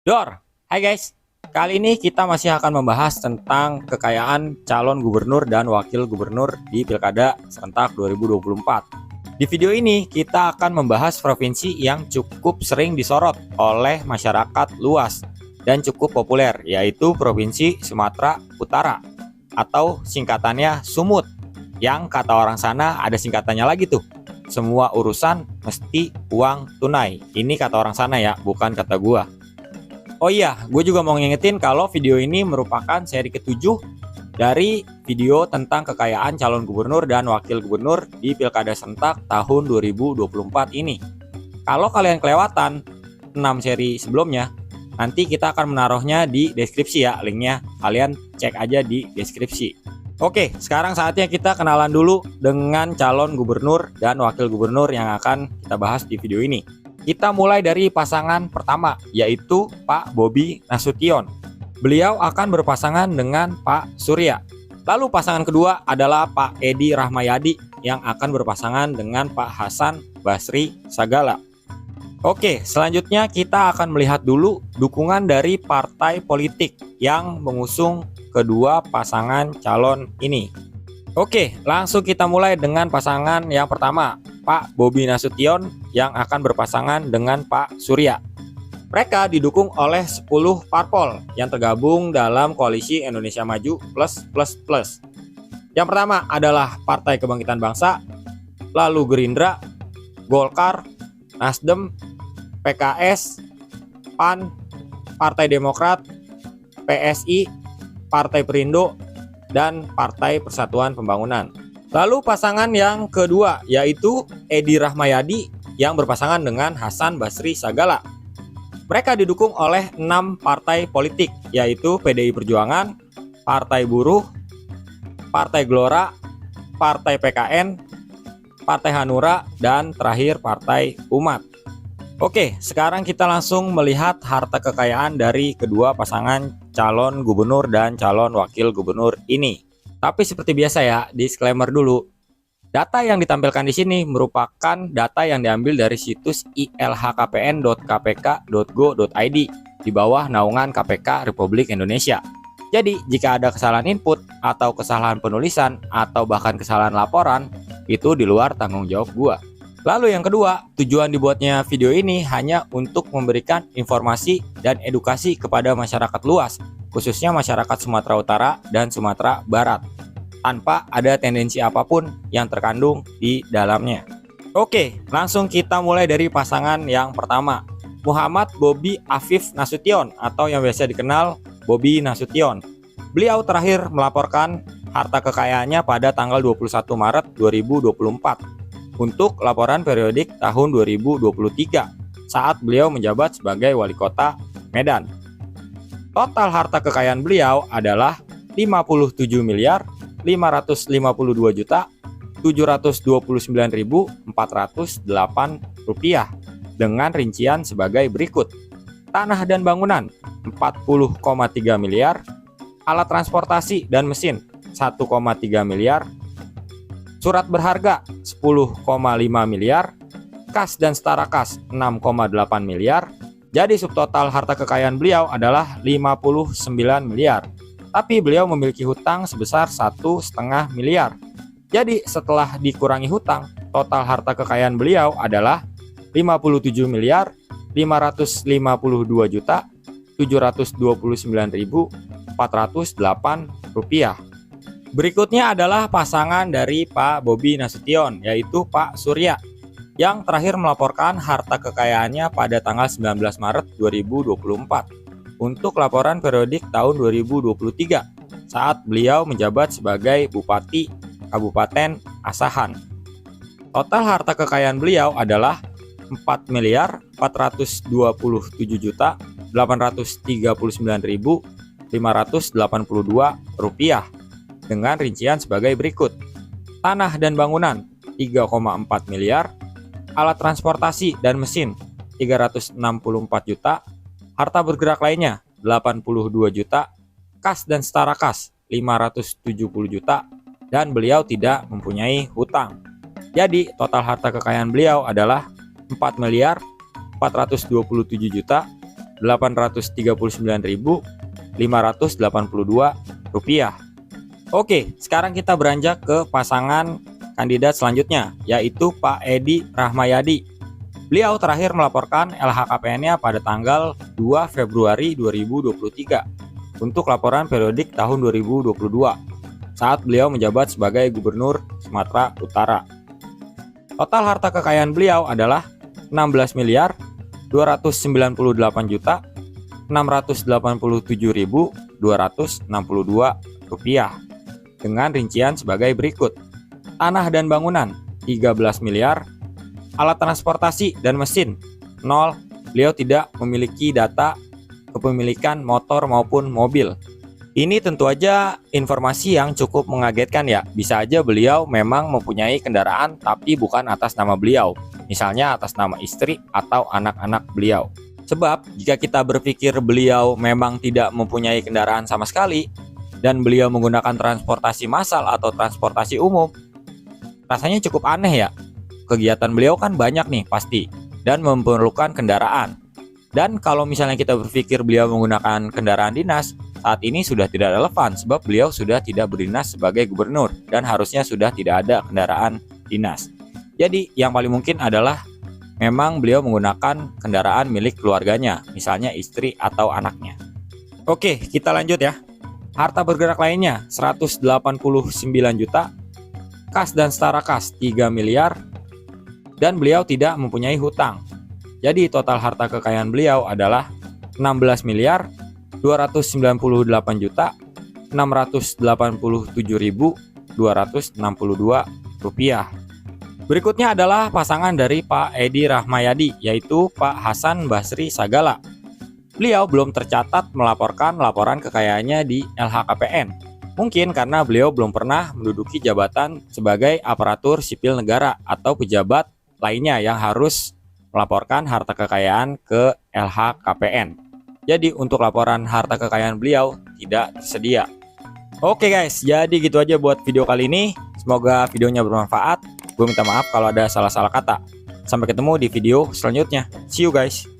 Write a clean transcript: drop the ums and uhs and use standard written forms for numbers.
Dor, hai guys. Kali ini kita masih akan membahas tentang kekayaan calon gubernur dan wakil gubernur di Pilkada serentak 2024. Di video ini kita akan membahas provinsi yang cukup sering disorot oleh masyarakat luas dan cukup populer, yaitu Provinsi Sumatera Utara atau singkatannya Sumut. Yang kata orang sana ada singkatannya lagi tuh. Semua urusan mesti uang tunai. Ini kata orang sana ya, bukan kata gua. Oh iya, gue juga mau ngingetin kalau video ini merupakan seri ke-7 dari video tentang kekayaan calon gubernur dan wakil gubernur di Pilkada serentak tahun 2024 ini. Kalau kalian kelewatan 6 seri sebelumnya, nanti kita akan menaruhnya di deskripsi ya, linknya kalian cek aja di deskripsi. Oke, sekarang saatnya kita kenalan dulu dengan calon gubernur dan wakil gubernur yang akan kita bahas di video ini. Kita mulai dari pasangan pertama, yaitu Pak Bobi Nasution. Beliau akan berpasangan dengan Pak Surya. Lalu pasangan kedua adalah Pak Edi Rahmayadi yang akan berpasangan dengan Pak Hasan Basri Sagala. Oke, selanjutnya kita akan melihat dulu dukungan dari partai politik yang mengusung kedua pasangan calon ini. Oke, langsung kita mulai dengan pasangan yang pertama, Pak Bobi Nasution yang akan berpasangan dengan Pak Surya. Mereka didukung oleh 10 parpol yang tergabung dalam koalisi Indonesia Maju plus. Yang pertama adalah Partai Kebangkitan Bangsa, lalu Gerindra, Golkar, Nasdem, PKS, PAN, Partai Demokrat, PSI, Partai Perindo, dan Partai Persatuan Pembangunan. Lalu pasangan yang kedua yaitu Edi Rahmayadi yang berpasangan dengan Hasan Basri Sagala. Mereka didukung oleh 6 partai politik yaitu PDI Perjuangan, Partai Buruh, Partai Gelora, Partai PKN, Partai Hanura, dan terakhir Partai Umat. Oke, sekarang kita langsung melihat harta kekayaan dari kedua pasangan calon gubernur dan calon wakil gubernur ini. Tapi seperti biasa ya, disclaimer dulu. Data yang ditampilkan di sini merupakan data yang diambil dari situs ilhkpn.kpk.go.id di bawah naungan KPK Republik Indonesia. Jadi, jika ada kesalahan input atau kesalahan penulisan atau bahkan kesalahan laporan, itu di luar tanggung jawab gua. Lalu yang kedua, tujuan dibuatnya video ini hanya untuk memberikan informasi dan edukasi kepada masyarakat luas, khususnya masyarakat Sumatera Utara dan Sumatera Barat, tanpa ada tendensi apapun yang terkandung di dalamnya. Oke, langsung kita mulai dari pasangan yang pertama, Muhammad Bobi Afif Nasution atau yang biasa dikenal Bobi Nasution. Beliau terakhir melaporkan harta kekayaannya pada tanggal 21 Maret 2024 untuk laporan periodik tahun 2023 saat beliau menjabat sebagai wali kota Medan. Total harta kekayaan beliau adalah 57.552.729.408 rupiah dengan rincian sebagai berikut. Tanah dan bangunan 40,3 miliar, alat transportasi dan mesin 1,3 miliar, surat berharga 10,5 miliar, kas dan setara kas 6,8 miliar. Jadi subtotal harta kekayaan beliau adalah 59 miliar. Tapi beliau memiliki hutang sebesar 1,5 miliar. Jadi setelah dikurangi hutang, total harta kekayaan beliau adalah 57 miliar 552.729.408 rupiah. Berikutnya adalah pasangan dari Pak Bobi Nasution, yaitu Pak Surya, yang terakhir melaporkan harta kekayaannya pada tanggal 19 Maret 2024 untuk laporan periodik tahun 2023 saat beliau menjabat sebagai Bupati Kabupaten Asahan. Total harta kekayaan beliau adalah 4.427.839.582 rupiah dengan rincian sebagai berikut. Tanah dan bangunan 3,4 miliar, alat transportasi dan mesin 364 juta, harta bergerak lainnya 82 juta, kas dan setara kas 570 juta, dan beliau tidak mempunyai hutang. Jadi total harta kekayaan beliau adalah 4 miliar 427 juta Rp839.582. Oke, sekarang kita beranjak ke pasangan kandidat selanjutnya, yaitu Pak Edi Rahmayadi. Beliau terakhir melaporkan LHKPN-nya pada tanggal 2 Februari 2023 untuk laporan periodik tahun 2022 saat beliau menjabat sebagai Gubernur Sumatera Utara. Total harta kekayaan beliau adalah 16.298.687.262 rupiah dengan rincian sebagai berikut: tanah dan bangunan 13 miliar, alat transportasi dan mesin 0, beliau tidak memiliki data kepemilikan motor maupun mobil. Ini tentu aja informasi yang cukup mengagetkan ya. Bisa aja beliau memang mempunyai kendaraan tapi bukan atas nama beliau, misalnya atas nama istri atau anak-anak beliau. Sebab jika kita berpikir beliau memang tidak mempunyai kendaraan sama sekali dan beliau menggunakan transportasi massal atau transportasi umum, rasanya cukup aneh ya. Kegiatan beliau kan banyak nih pasti dan memerlukan kendaraan. Dan kalau misalnya kita berpikir beliau menggunakan kendaraan dinas, saat ini sudah tidak relevan sebab beliau sudah tidak berdinas sebagai gubernur dan harusnya sudah tidak ada kendaraan dinas. Jadi yang paling mungkin adalah memang beliau menggunakan kendaraan milik keluarganya, misalnya istri atau anaknya. Oke, kita lanjut ya. Harta bergerak lainnya 189 juta, kas dan setara kas 3 miliar, dan beliau tidak mempunyai hutang. Jadi total harta kekayaan beliau adalah 16 miliar 298 juta 687.262 rupiah. Berikutnya adalah pasangan dari Pak Edi Rahmayadi, yaitu Pak Hasan Basri Sagala. Beliau belum tercatat melaporkan laporan kekayaannya di LHKPN. Mungkin karena beliau belum pernah menduduki jabatan sebagai aparatur sipil negara atau pejabat lainnya yang harus melaporkan harta kekayaan ke LHKPN. Jadi untuk laporan harta kekayaan beliau tidak tersedia. Oke guys, jadi gitu aja buat video kali ini. Semoga videonya bermanfaat. Gue minta maaf kalau ada salah-salah kata. Sampai ketemu di video selanjutnya. See you guys.